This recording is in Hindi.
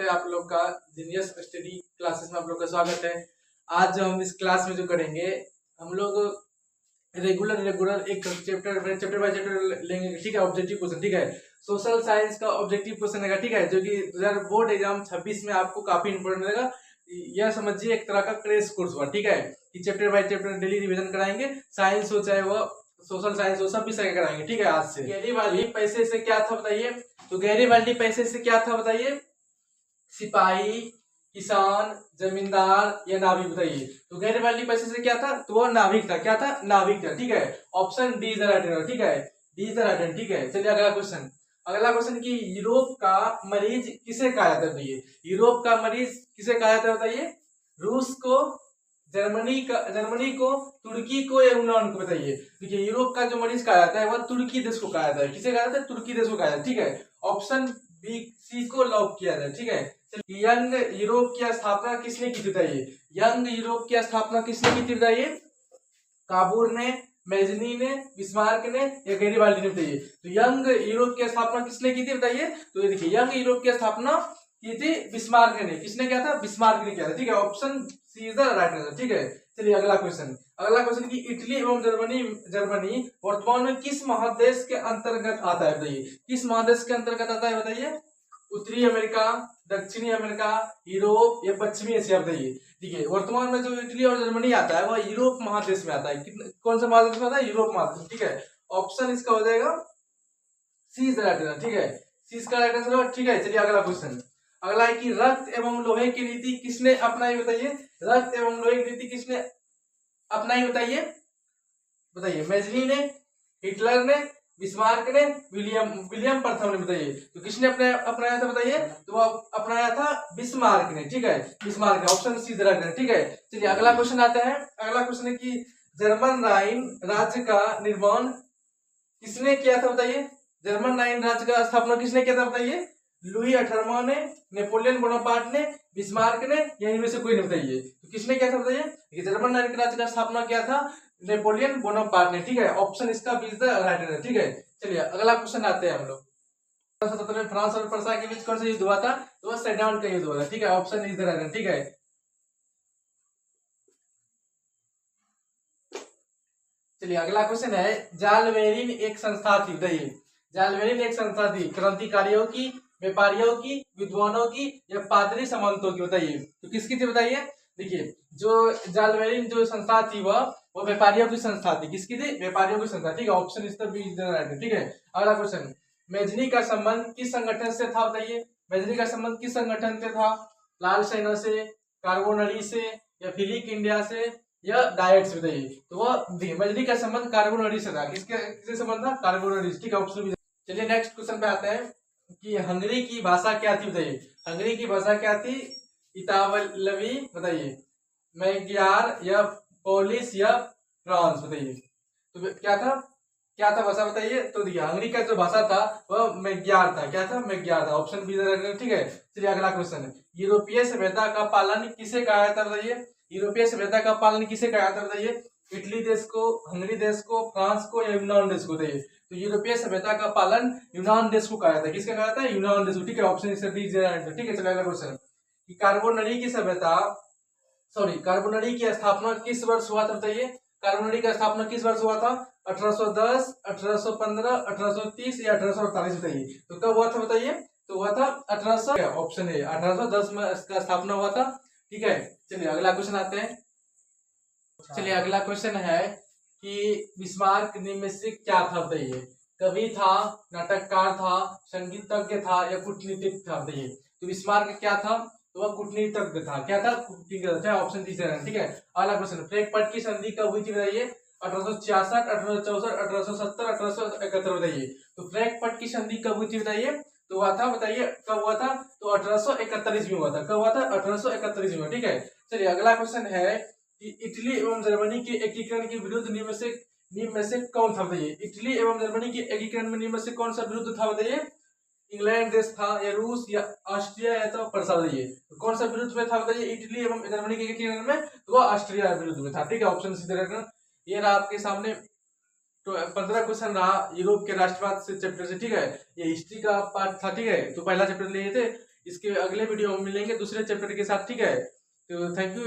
है आप लोग का जीनियस स्टडी क्लासेस में। आप लोग का स्वागत है। आज हम इस क्लास में जो करेंगे, हम लोग रेगुलर एक चैप्टर बाय चैप्टर लेंगे, ठीक है। ऑब्जेक्टिव क्वेश्चन, ठीक है। सोशल साइंस का ऑब्जेक्टिव क्वेश्चन है, ठीक है, जो कि बोर्ड एग्जाम 26 में आपको काफी इंपॉर्टेंट रहेगा। यह समझिए एक तरह का क्रेश कोर्स हुआ, ठीक है, कि chapter by chapter daily revision कराएंगे। साइंस हो चाहे वो सोशल साइंस हो, सब विषय कराएंगे, ठीक है। आज से गैरीबाल्डी पैसे से क्या था बताइए। तो गैरीबाल्डी पैसे से क्या था बताइए। सिपाही, किसान, जमींदार या नाविक बताइए। तो गैरीबाल्डी पैसे से क्या था, तो वो नाविक था। क्या था, नाविक था, ठीक है। Option D is the right answer, ठीक है। D is the right answer, ठीक है। चलिए अगला क्वेश्चन। अगला क्वेश्चन की यूरोप का मरीज किसे कहा जाता है बताइए। यूरोप का मरीज किसे कहा जाता है बताइए। रूस को, जर्मनी को, तुर्की को या यूनान को बताइए। देखिए यूरोप का जो मरीज कहा जाता है वह तुर्की देश को कहा जाता है। किसे कहा जाता है, तुर्की देश को कहा जाता है, ठीक है। ऑप्शन बी सी को लॉक किया जाए, ठीक है। यंग यूरोप की स्थापना किसने की थी बताइए। यंग यूरोप की स्थापना किसने की थी बताइए। काबूर ने, मेजनी ने, बिस्मार्क ने या गैरीबाल्डी ने बताइए। तो यंग यूरोप की स्थापना किसने की थी बताइए। तो ये देखिए यंग यूरोप की स्थापना की थी बिस्मार्क ने। किसने किया था, बिस्मार्क ने किया था, ठीक है। Option C is the right answer, ठीक है। चलिए अगला क्वेश्चन। अगला क्वेश्चन की इटली एवं जर्मनी वर्तमान में किस महादेश के अंतर्गत आता है बताइए। किस महादेश के अंतर्गत आता है बताइए। उत्तरी अमेरिका, दक्षिणी अमेरिका, यूरोप या पश्चिमी एशिया बताइए। देखिए वर्तमान में जो इटली और जर्मनी आता है वह यूरोप महादेश में आता है। कौन सा महादेश में आता है, यूरोप महादेश, ठीक है। ऑप्शन इसका हो जाएगा सी इज द राइट आंसर, ठीक है। सी इसका राइट आंसर, ठीक है। चलिए अगला क्वेश्चन। अगला है कि रक्त एवं लोहे की नीति किसने अपनाई बताइए। रक्त एवं लोहे की नीति किसने अपनाई बताइए। बताइए मेजनी ने, हिटलर ने, बिस्मार्क ने, विलियम प्रथम ने बताइए। तो किसने अपनाया था बताइए। तो वो अपनाया था बिस्मार्क ने, ठीक है। बिस्मार्क, ऑप्शन सी राइट है, ठीक है। चलिए अगला क्वेश्चन आता है। अगला क्वेश्चन है कि जर्मन राइन राज्य का निर्माण किसने किया था बताइए। जर्मन राइन राज्य का स्थापना किसने किया था बताइए। लुई 18वां ने, नेपोलियन बोनापार्ट ने, बिस्मार्क ने या इनमें से कोई नहीं बताइए। तो किसने किया था बताइए। जर्मन राइन राज्य का स्थापना किया था नेपोलियन बोनापार्ट ने, ठीक है। ऑप्शन इसका B is the right answer, ठीक है। चलिए अगला क्वेश्चन आते हैं हम लोग। 17 में फ्रांस और प्रसा के बीच कौन सा युद्ध हुआ था। तो वह सेडान का युद्ध हुआ था, ठीक है। Option is the right answer, ठीक है। चलिए अगला क्वेश्चन है, जालवेरिन एक संस्था थी बताइए। जालवेरिन एक संस्था थी क्रांतिकारियों की, व्यापारियों की, विद्वानों की या पादरी सामंतों की बताइए। तो किसकी थी बताइए। देखिए जो जालवेरिन जो संस्था थी वो व्यापारियों की संस्था थी। किसकी थी, व्यापारियों की संस्था, ठीक है। ऑप्शन इस B is the right answer, ठीक है। अगला क्वेश्चन, मेजनी का संबंध किस संगठन से था बताइए। मेजनी का संबंध किस संगठन से था। लाल सेना से, कार्बोनरी से या फिलिक इंडिया से या डायट से बताइए। तो वो मेजनी का संबंध कार्बोनरी से था। किसके संबंध था, कार्बोनरी, ठीक है। ऑप्शन। चलिए नेक्स्ट क्वेश्चन पे आते हैं कि हंगरी की भाषा क्या थी बताइए। हंगरी की भाषा क्या थी। इतालवी बताइए, मैग्यार या पोलिश या फ्रांस बताइए। तो क्या था भाषा बताइए। तो देखिए हंगरी का जो भाषा था वह मैग्यार था। क्या था, मैग्यार था। ऑप्शन बी, ठीक है। चलिए अगला क्वेश्चन है, यूरोपीय सभ्यता का पालन किसे कहा जाता बताइए। यूरोपीय सभ्यता का पालन किसे कहा जाता बताइए। इटली देश को, हंगरी देश को, फ्रांस को या यूनान देश को बताइए। तो यूरोपीय सभ्यता का पालन यूनान देश को कहा जाता है। किसका कहा जाता है, यूनान देश को, ठीक है। ऑप्शन इज डी, ठीक है। चलिए अगला क्वेश्चन, कार्बोनरी की सभ्यता, कार्बोनरी की स्थापना किस वर्ष हुआ था बताइए। कार्बोनरी का स्थापना किस वर्ष हुआ था। 1810, 1815, 1830 या 1848 बताइए। तो कब हुआ था बताइए। तो हुआ था 1800, ऑप्शन है 1810 में इसका स्थापना हुआ था, ठीक है। चलिए अगला क्वेश्चन आते हैं। चलिए अगला क्वेश्चन है कि बिस्मार्क में से क्या था बताइए। कवि था, नाटककार था, संगीतज्ञ था या कूटनीतिज्ञ था बताइए। तो बिस्मार्क क्या था, तो वह कूटनीतिज्ञ था। क्या था, कूटनीतिज्ञ था। ऑप्शन डी, ठीक है। अगला क्वेश्चन, फ्रैंकफर्ट की संधि कब हुई थी बताइए। 1866, 1864, 1870, 1871 बताइए। तो फ्रैंकफर्ट की संधि कब हुई थी बताइए। तो हुआ था, बताइए कब हुआ था। तो 1831 में हुआ था। कब हुआ था, 1831 में, ठीक है। चलिए अगला क्वेश्चन है कि इटली एवं जर्मनी के एकीकरण के विरुद्ध निम्न में से कौन था बताइए। इटली एवं जर्मनी के एकीकरण में निम्न में से कौन सा विरुद्ध था बताइए। इंग्लैंड देश था या रूस या ऑस्ट्रिया या तो प्रसा बताइए। तो कौन सा विरुद्ध में था बताइए इटली एवं जर्मनी के एकीकरण में। तो वो ऑस्ट्रिया विरुद्ध में था, ठीक है। ऑप्शन सीधे रखना। ये रहा आपके सामने। तो 15 क्वेश्चन रहा यूरोप के राष्ट्रवाद से चैप्टर से, ठीक है। ये हिस्ट्री का पार्ट था, ठीक है। तो पहला चैप्टर लिए थे इसके अगले वीडियो में मिलेंगे दूसरे चैप्टर के साथ, ठीक है। तो थैंक यू।